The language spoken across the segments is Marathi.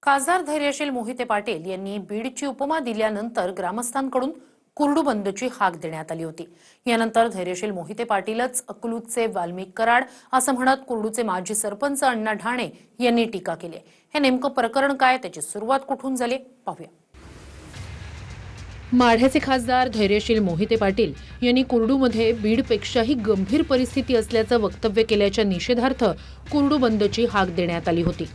खासदार धैर्यशील मोहिते पाटील यांनी बीडची उपमा दिल्यानंतर ग्रामस्थांकडून कुरडू बंदची हाक देण्यात आली होती। यानंतर धैर्यशील मोहिते पाटीलच अकलूजचे वाल्मिक कराड असं म्हणत कुरडूचे माजी सरपंच अण्णा ढाणे यांनी टीका केली। हे नेमकं प्रकरण काय, त्याची सुरुवात कुठून झाली पाहूया। माढ्याचे खासदार धैर्यशील मोहिते पाटील यांनी कुरडूमध्ये बीडपेक्षाही गंभीर परिस्थिती असल्याचं वक्तव्य केल्याच्या निषेधार्थ कुरडू बंदची हाक देण्यात आली होती।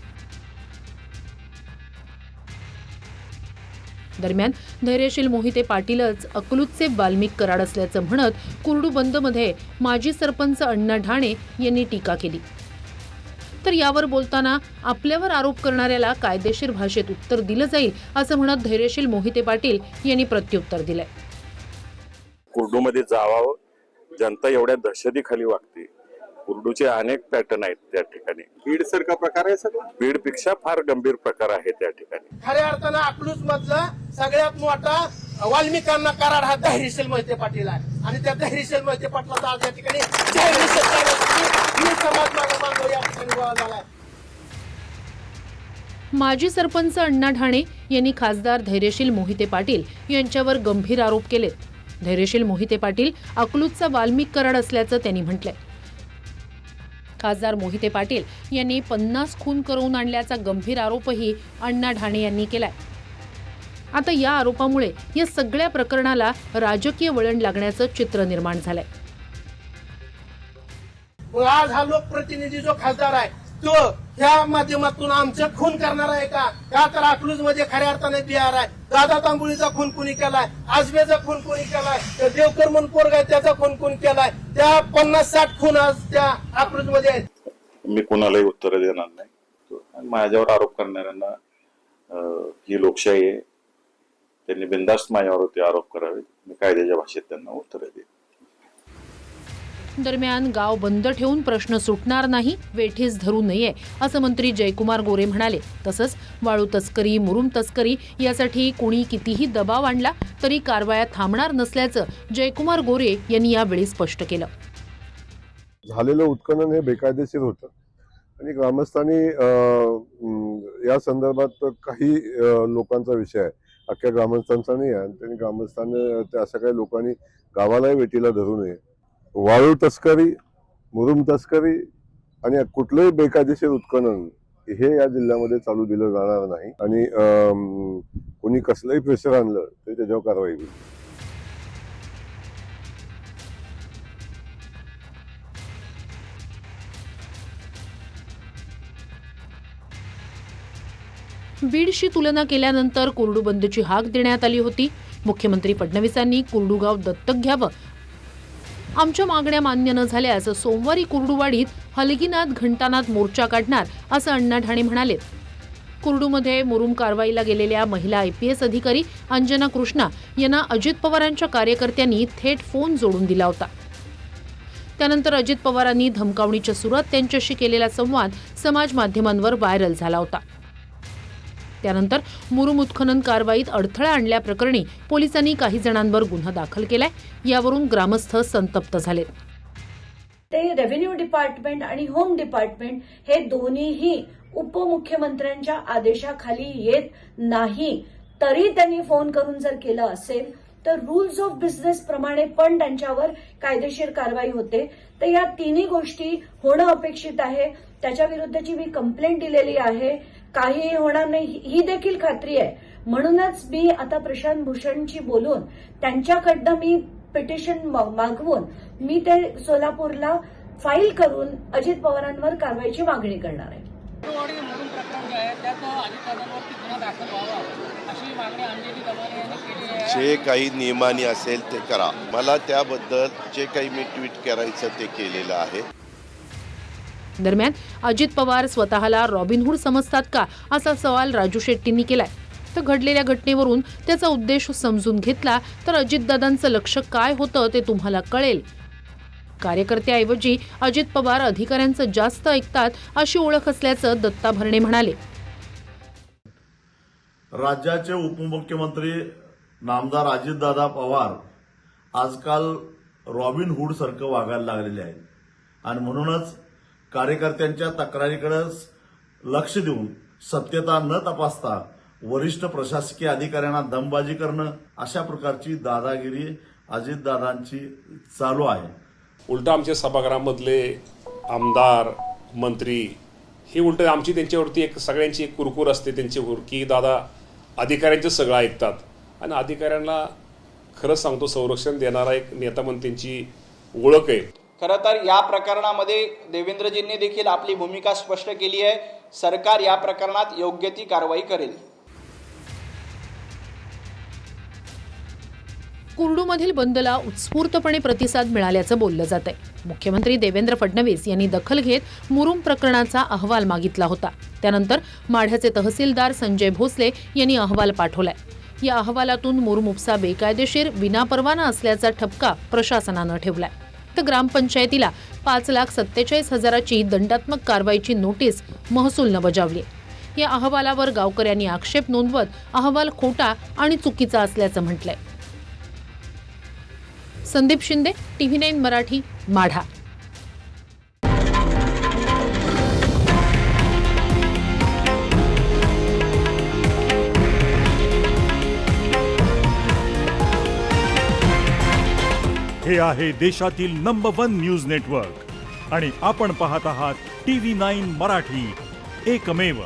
दरम्यान धैर्यशील मोहिते पाटीलच अकलूजचे वाल्मिक कराड असल्याचं म्हणत कुरडू बंदमध्ये माजी सरपंच अण्णा ढाणे यांनी टीका केली। तर यावर बोलताना आपल्यावर आरोप करणाऱ्याला कायदेशीर भाषेत उत्तर दिलं जाईल असं म्हणत धैर्यशील मोहिते पाटील यांनी प्रत्युत्तर दिलंय। कुरडूमध्ये जावावं, जनता एवढ्या दहशतीखाली वागते। कुरडूचे अनेक पॅटर्न आहेत त्या ठिकाणी। बीड सारखा प्रकार आहे सगळं, बीडपेक्षा फार गंभीर प्रकार आहे त्या ठिकाणी। खऱ्या अर्थानं अकलूज मधला सगळ्यात मोठा वाल्मिकांना कराड हा धैर्यशील मोहिते पाटील आहे आणि त्या धैर्यशील मोहिते पाटलाचा आज या ठिकाणी समाज मागो या ठिकाणी गोळा झालाय। माजी सरपंच अण्णा ढाणे यांनी खासदार धैर्यशील मोहिते पाटील यांच्यावर गंभीर आरोप केलेत। धैर्यशील मोहिते पाटील अकलूजचा वाल्मिक कराड असल्याचं त्यांनी म्हटलंय। खासदार मोहिते पाटील यांनी 50 खून करून आणल्याचा गंभीर आरोपही अण्णा ढाणे यांनी केलाय। आता या आरोपामुळे या सगळ्या प्रकरणाला राजकीय वळण लागण्याचं चित्र निर्माण झालंय। आज हा लोकप्रतिनिधी जो खासदार आहे तो या माध्यमातून आमचं खून करणार आहे का? तर अकलूज मध्ये खऱ्या अर्थाने बिहार आहे। दादा तांबुळीचा खून कोणी केलाय, आजबेचा खून कोणी केलाय, देवकर म्हणून पोरगा आहे त्याचा खून कोणी केलाय, त्या 50-60 खून आज त्या अकलूज मध्ये आहेत। मी कोणालाही उत्तर देणार नाही। माझ्यावर आरोप करणाऱ्यांना ही लोकशाही आहे, त्यांनी बिनधास्त माझ्यावरती आरोप करावे। मी कायद्याच्या भाषेत त्यांना उत्तर देईन। दरम्यान गाव बंद ठेवून प्रश्न सुटणार नाही, वेठीस धरू नये असं मंत्री जयकुमार गोरे म्हणाले। तसंच वाळू तस्करी, मुरुम तस्करी यासाठी कोणी कितीही दबाव आणला तरी कारवाया थांबणार नसल्याचं जयकुमार गोरे यांनी यावेळी स्पष्ट केलं। झालेलं उत्खनन हे बेकायदेशीर होतं आणि ग्रामस्थांनी या संदर्भात काही लोकांचा विषय आहे, अख्ख्या ग्रामस्थांचा नाही आहे। त्यांनी ग्रामस्थांनी त्या अशा काही लोकांनी गावालाही वेठीला धरू नये। वाळू तस्करी, मुरुम तस्करी आणि कुठलंही बेकायदेशीर उत्खनन हे या जिल्ह्यामध्ये चालू दिलं जाणार नाही आणि कोणी कसलंही प्रेशर आणलं तर त्याच्यावर कारवाई होईल। बीडशी तुलना केल्यानंतर कुरडू बंदची हाक देण्यात आली होती। मुख्यमंत्री फडणवीसांनी कुरडू गाव दत्तक घ्यावं, आमच्या मागण्या मान्य न झाल्यास सोमवारी कुरडूवाडीत हलगीनाथ घंटानाथ मोर्चा काढणार असं अण्णा ढाणे म्हणाले। कुरडूमध्ये मुरुम कारवाईला गेलेल्या महिला IPS अधिकारी अंजना कृष्णा यांना अजित पवारांच्या कार्यकर्त्यांनी थेट फोन जोडून दिला होता। त्यानंतर अजित पवारांनी धमकावणीच्या सुरात त्यांच्याशी केलेला संवाद समाज माध्यमांवर व्हायरल झाला होता। त्यानंतर मुरुम उत्खनन कारवाईत अडथळा आणल्याप्रकरणी पोलिसांनी काही जणांवर गुन्हा दाखल केलाय। यावरून ग्रामस्थ संतप्त झाले। ते रेव्हेन्यू डिपार्टमेंट आणि होम डिपार्टमेंट हे दोन्हीही उपमुख्यमंत्र्यांच्या आदेशाखाली येत नाही, तरी त्यांनी फोन करून जर केलं असेल तर रूल्स ऑफ बिझनेस प्रमाणे पण त्यांच्यावर कायदेशीर कारवाई होते। तर या तिन्ही गोष्टी होणं अपेक्षित आहे। त्याच्या विरुद्धची मी कंप्लेंट दिलेली आहे, काही होणार नाही ही देखील खात्री आहे। म्हणूनच मी आता प्रशांत भूषणशी बोलून त्यांच्याकडनं मी पिटिशन मागवून मी ते सोलापूरला फाईल करून अजित पवारांवर कारवाईची मागणी करणार आहे। जे काही नियमाने असेल ते करा, मला त्याबद्दल जे काही मी ट्विट करायचं ते केलेलं आहे। दरम्यान अजित पवार स्वतःला रॉबिनहूड समजतात का असा सवाल राजू शेट्टींनी केलाय। तर घडलेल्या घटनेवरून त्याचा उद्देश समजून घेतला तर अजितदादांचं लक्ष काय होतं ते तुम्हाला कळेल। कार्यकर्त्याऐवजी अजित पवार अधिकाऱ्यांचं जास्त ऐकतात अशी ओळख असल्याचं दत्ता भरणे म्हणाले। राज्याचे उपमुख्यमंत्री नामदार अजितदादा पवार आजकाल रॉबिनहूड सारखं वागायला लागलेले आहेत आणि म्हणूनच कार्यकर्त्यांच्या तक्रारीकडे लक्ष देऊन सत्यता न तपासता वरिष्ठ प्रशासकीय अधिकाऱ्यांना दमबाजी करणं, अशा प्रकारची दादागिरी अजितदादांची चालू आहे. उलट आमच्या सभागृहामधले आमदार मंत्री हे उलट आमची त्यांच्यावरती एक सगळ्यांची एक कुरकुर असते त्यांच्यावर की दादा अधिकाऱ्यांचं सगळं ऐकतात आणि अधिकाऱ्यांना खरंच सांगतो संरक्षण देणारा एक नेता म्हणून त्यांची ओळख आहे. खरं तर या प्रकरणामध्ये देवेंद्रजींनी देखील आपली भूमिका स्पष्ट केली आहे. सरकार या प्रकरणात योग्य ती कारवाई करेल. कुर्डूमधील बंदला उत्स्फूर्तपणे प्रतिसाद मिळाल्याचं बोललं जात आहे. मुख्यमंत्री देवेंद्र फडणवीस यांनी दखल घेत मुरुम प्रकरणाचा अहवाल मागितला होता. त्यानंतर माढ्याचे तहसीलदार संजय भोसले यांनी अहवाल पाठवलाय. या अहवालातून मुरुम उपसा बेकायदेशीर विनापरवाना असल्याचा ठपका प्रशासनानं ठेवलाय. तर ग्रामपंचायतीला 5,47,000ची दंडात्मक कारवाईची नोटीस महसूलनं बजावली. या अहवालावर गावकऱ्यांनी आक्षेप नोंदवत अहवाल खोटा आणि चुकीचा असल्याचं म्हटलंय. संदीप शिंदे, TV9 मराठी, माढा. हे आहे देशातील नंबर 1 न्यूज नेटवर्क आणि आपण पाहत आहात TV9 मराठी, एकमेव.